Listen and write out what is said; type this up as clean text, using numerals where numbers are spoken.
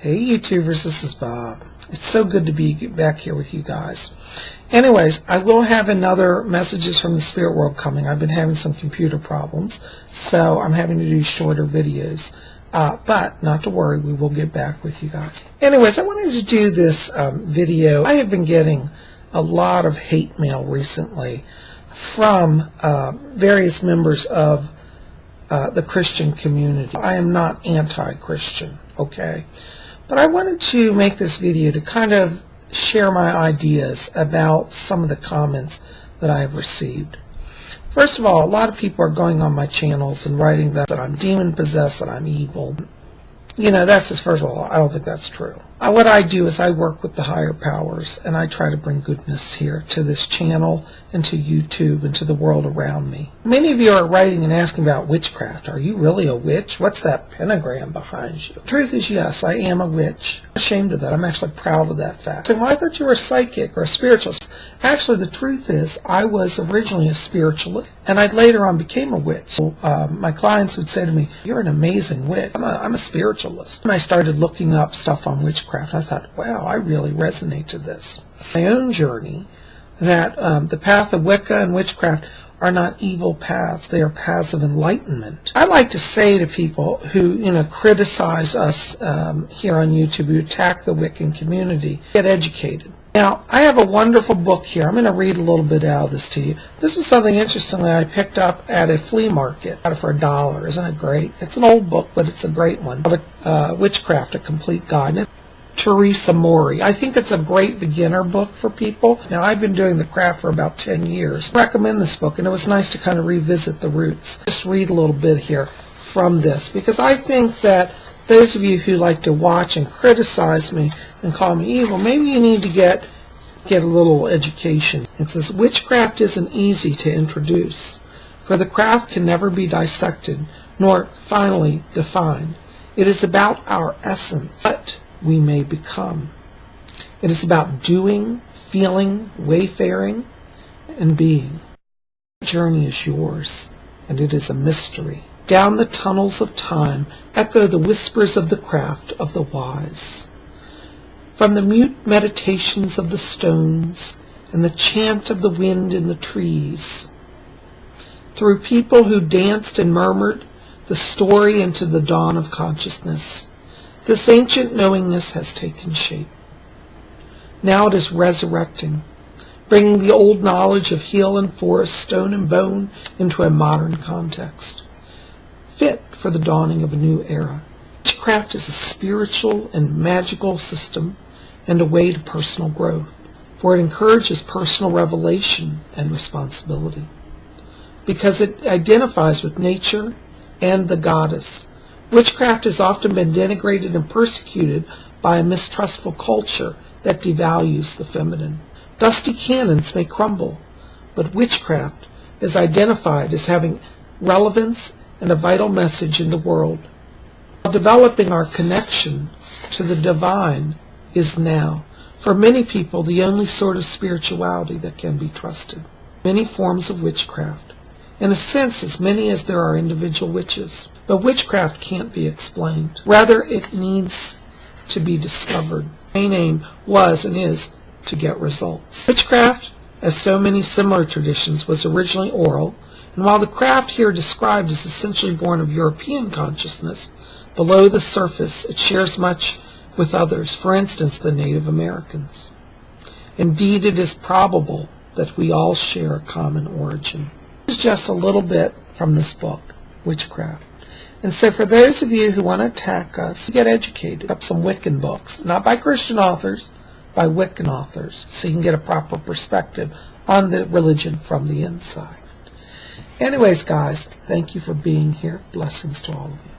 Hey YouTubers, this is Bob. It's so good to be back here with you guys. Anyways, I will have another Messages from the Spirit World coming. I've been having some computer problems, so I'm having to do shorter videos. But not to worry, we will get back with you guys. Anyways, I wanted to do this video. I have been getting a lot of hate mail recently from various members of the Christian community. I am not anti-Christian, okay? But I wanted to make this video to kind of share my ideas about some of the comments that I have received. First of all, a lot of people are going on my channels and writing that I'm demon-possessed, that I'm evil. You know, that's just, first of all, I don't think that's true. What I do is I work with the higher powers, and I try to bring goodness here to this channel and to YouTube and to the world around me. Many of you are writing and asking about witchcraft. Are you really a witch? What's that pentagram behind you? The truth is, yes, I am a witch. I'm ashamed of that. I'm actually proud of that fact. So, well, I thought you were a psychic or a spiritualist. Actually, the truth is, I was originally a spiritualist, and I later on became a witch. So, my clients would say to me, "You're an amazing witch." I'm a spiritualist. And I started looking up stuff on witchcraft. I thought, wow, I really resonate to this. My own journey, that the path of Wicca and witchcraft are not evil paths. They are paths of enlightenment. I like to say to people who, criticize us here on YouTube, who attack the Wiccan community, get educated. Now, I have a wonderful book here. I'm going to read a little bit out of this to you. This was something interesting that I picked up at a flea market. Got it for $1. Isn't it great? It's an old book, but it's a great one. Witchcraft, A Complete Guide. Teresa Mori. I think it's a great beginner book for people. Now, I've been doing the craft for about 10 years. I recommend this book, and it was nice to kind of revisit the roots. Just read a little bit here from this, because I think that those of you who like to watch and criticize me and call me evil, maybe you need to get a little education. It says, witchcraft isn't easy to introduce, for the craft can never be dissected, nor finally defined. It is about our essence, what we may become. It is about doing, feeling, wayfaring, and being. The journey is yours, and it is a mystery. Down the tunnels of time echo the whispers of the craft of the wise. From the mute meditations of the stones and the chant of the wind in the trees, through people who danced and murmured the story into the dawn of consciousness, this ancient knowingness has taken shape. Now it is resurrecting, bringing the old knowledge of hill and forest, stone and bone into a modern context, fit for the dawning of a new era. Witchcraft is a spiritual and magical system and a way to personal growth, for it encourages personal revelation and responsibility, because it identifies with nature and the goddess. Witchcraft has often been denigrated and persecuted by a mistrustful culture that devalues the feminine. Dusty cannons may crumble, but witchcraft is identified as having relevance and a vital message in the world. While developing our connection to the divine is now, for many people, the only sort of spirituality that can be trusted. Many forms of witchcraft, in a sense as many as there are individual witches. But witchcraft can't be explained. Rather, it needs to be discovered. My main aim was and is to get results. Witchcraft, as so many similar traditions, was originally oral, and while the craft here described is essentially born of European consciousness, below the surface it shares much with others, for instance the Native Americans. Indeed, it is probable that we all share a common origin. This is just a little bit from this book, Witchcraft. And so for those of you who want to attack us, get educated. Up some Wiccan books, not by Christian authors, by Wiccan authors, so you can get a proper perspective on the religion from the inside. Anyways, guys, thank you for being here. Blessings to all of you.